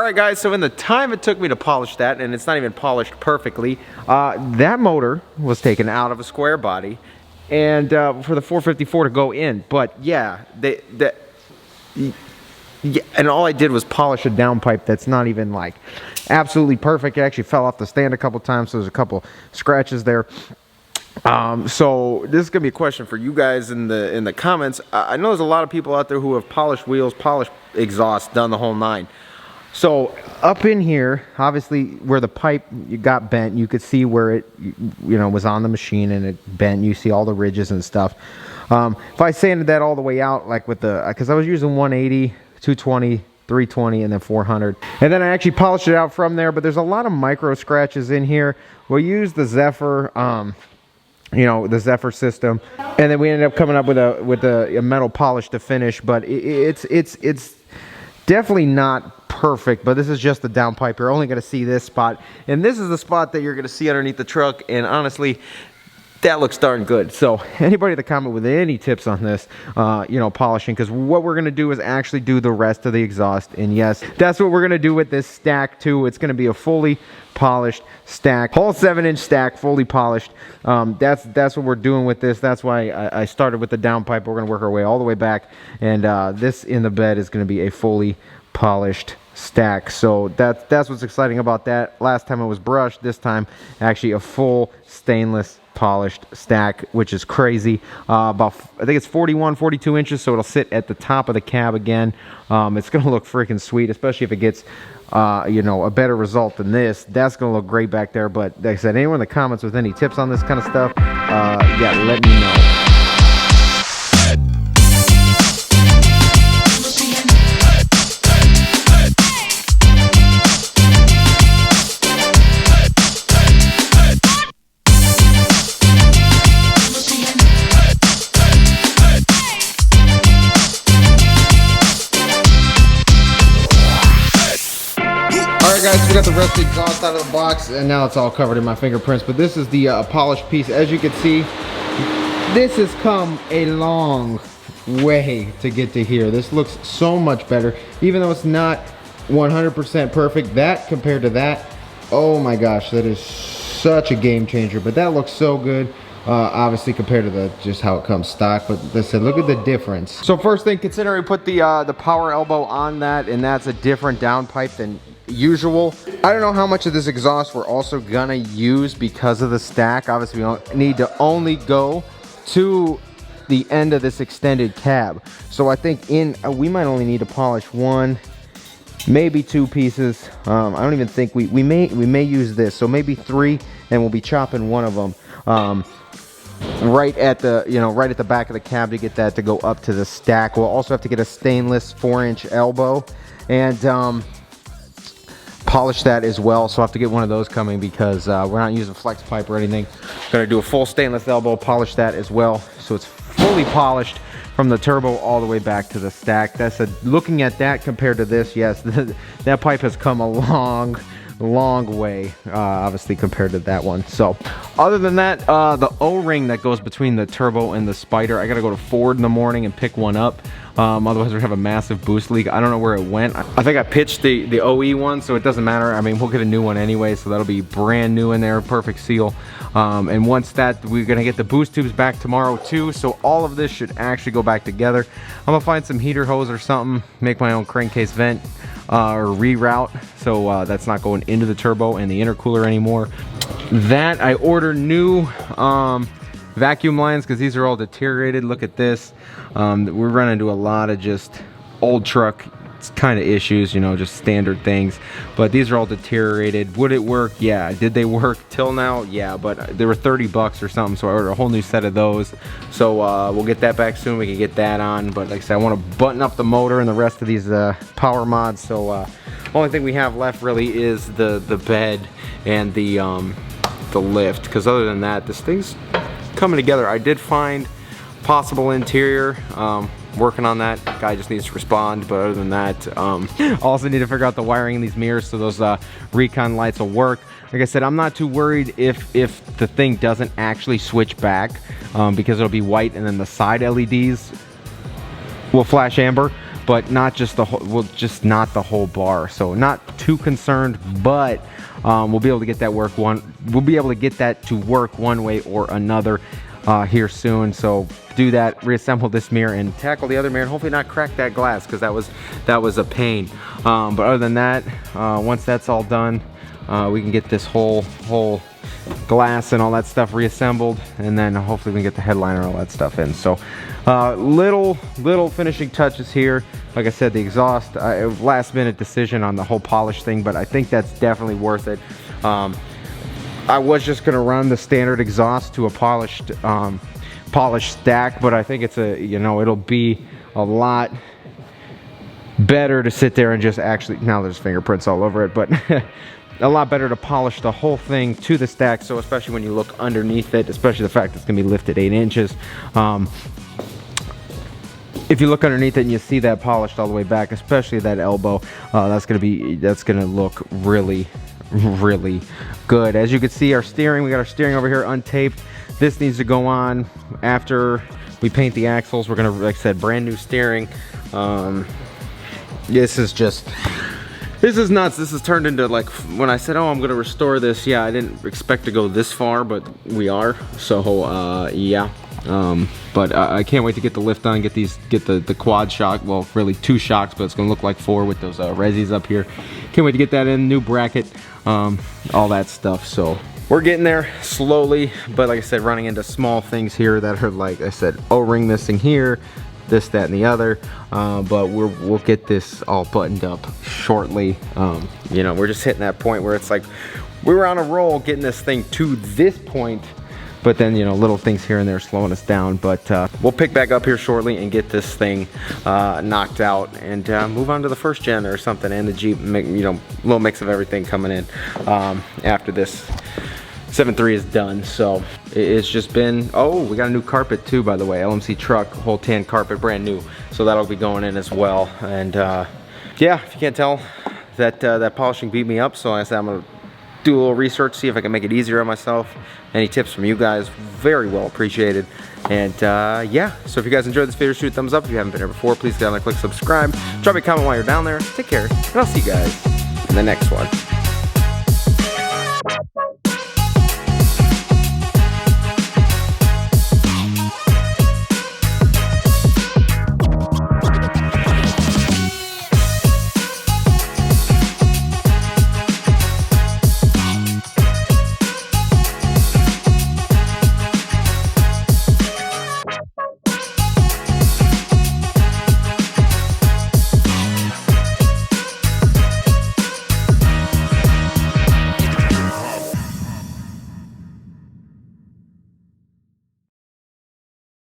Alright guys, so in the time it took me to polish that, and it's not even polished perfectly, that motor was taken out of a square body and for the 454 to go in. But yeah, and all I did was polish a downpipe that's not even like absolutely perfect. It actually fell off the stand a couple times, so there's a couple scratches there. So this is gonna be a question for you guys in the comments. I know there's a lot of people out there who have polished wheels, polished exhaust, done the whole nine. So up in here, obviously where the pipe got bent, you could see where it, you know, was on the machine and it bent. You see all the ridges and stuff. If I sanded that all the way out, like with the, because I was using 180, 220, 320, and then 400, and then I actually polished it out from there. But there's a lot of micro scratches in here. We'll use the Zephyr, you know, the Zephyr system, and then we ended up coming up with a metal polish to finish. But it's definitely not perfect, but this is just the downpipe. You're only going to see this spot, and this is the spot that you're going to see underneath the truck, and honestly that looks darn good. So anybody that comment with any tips on this, you know, polishing, because what we're going to do is actually do the rest of the exhaust. And yes, that's what we're going to do with this stack too. It's going to be a fully polished stack, whole 7-inch stack, fully polished. That's what we're doing with this. That's why I started with the downpipe. We're going to work our way all the way back, and this in the bed is going to be a fully polished stack. So that's what's exciting about that. Last time it was brushed, this time actually a full stainless polished stack, which is crazy. About, I think it's 41, 42 inches, so it'll sit at the top of the cab again. It's gonna look freaking sweet, especially if it gets you know, a better result than this. That's gonna look great back there. But like I said, anyone in the comments with any tips on this kind of stuff, yeah, let me know. Guys, we got the rest of the exhaust out of the box, and now it's all covered in my fingerprints. But this is the polished piece. As you can see, this has come a long way to get to here. This looks so much better, even though it's not 100% perfect. That compared to that, oh my gosh, that is such a game changer. But that looks so good. Obviously compared to just how it comes stock, but listen, look at the difference. So first thing, consider we put the power elbow on that, and that's a different downpipe than usual. I don't know how much of this exhaust we're also gonna use because of the stack. Obviously we don't need to only go to the end of this extended cab. So I think we might only need to polish one, maybe two pieces. I don't even think we may use this, so maybe three, and we'll be chopping one of them. Right at the back of the cab to get that to go up to the stack. We'll also have to get a stainless 4-inch elbow and polish that as well. So I'll have to get one of those coming because we're not using flex pipe or anything. Gonna do a full stainless elbow, polish that as well, so it's fully polished from the turbo all the way back to the stack. Looking at that compared to this, yes, that pipe has come a long way, obviously, compared to that one. So other than that, the O-ring that goes between the turbo and the spider, I gotta go to Ford in the morning and pick one up. Otherwise we'll have a massive boost leak. I don't know where it went. I think I pitched the OE one, so it doesn't matter. I mean, we'll get a new one anyway, so that'll be brand new in there, perfect seal. And once that, we're gonna get the boost tubes back tomorrow too, so all of this should actually go back together. I'm gonna find some heater hose or something, make my own crankcase vent, or reroute, so that's not going into the turbo and the intercooler anymore. That I ordered new vacuum lines because these are all deteriorated. Look at this. We're running into a lot of just old truck kind of issues, you know, just standard things, but these are all deteriorated. Would it work? Yeah. Did they work till now? Yeah, but they were 30 bucks or something, so I ordered a whole new set of those. So we'll get that back soon. We can get that on, but like I said, I want to button up the motor and the rest of these power mods. So only thing we have left really is the bed and the lift, because other than that, this thing's coming together. I did find possible interior, working on that. Guy just needs to respond, but other than that, also need to figure out the wiring in these mirrors so those recon lights will work. Like I said, I'm not too worried if the thing doesn't actually switch back, because it'll be white and then the side LEDs will flash amber. but not just the whole, well, just not the whole bar. So not too concerned, but we'll be able to get that we'll be able to get that to work one way or another here soon. So do that, reassemble this mirror and tackle the other mirror, and hopefully not crack that glass, because that was a pain. But other than that, once that's all done, we can get this whole glass and all that stuff reassembled, and then hopefully we can get the headliner and all that stuff in. So little finishing touches here. Like I said, the exhaust, last minute decision on the whole polish thing, but I think that's definitely worth it. I was just gonna run the standard exhaust to a polished stack, but I think it's it'll be a lot better to sit there and just actually, now there's fingerprints all over it, but a lot better to polish the whole thing to the stack. So especially when you look underneath it, especially the fact it's gonna be lifted 8 inches, if you look underneath it and you see that polished all the way back, especially that elbow, that's gonna look really good. As you can see, we got our steering over here untaped. This needs to go on after we paint the axles. We're gonna, like I said, brand new steering. This is nuts. This has turned into, like, when I said, oh, I'm gonna restore this, yeah, I didn't expect to go this far, but we are. So yeah. But I can't wait to get the lift done, get the quad shock, well, really 2 shocks, but it's gonna look like 4 with those resis up here. Can't wait to get that in, new bracket, all that stuff. So we're getting there slowly, but like I said, running into small things here that are, like I said, O-ring missing here, this, that, and the other, but we'll get this all buttoned up shortly. We're just hitting that point where it's like we were on a roll getting this thing to this point, but then little things here and there slowing us down. But we'll pick back up here shortly and get this thing knocked out and move on to the first gen or something, and the Jeep, little mix of everything coming in after this 7.3 is done. So it's just been, oh, we got a new carpet too, by the way, LMC truck, whole tan carpet, brand new, so that'll be going in as well. And yeah, if you can't tell, that polishing beat me up, so like I said, I'm gonna do a little research, see if I can make it easier on myself. Any tips from you guys, very well appreciated. And yeah, so if you guys enjoyed this video, shoot a thumbs up. If you haven't been here before, please go down and click subscribe, drop me a comment while you're down there. Take care, and I'll see you guys in the next one.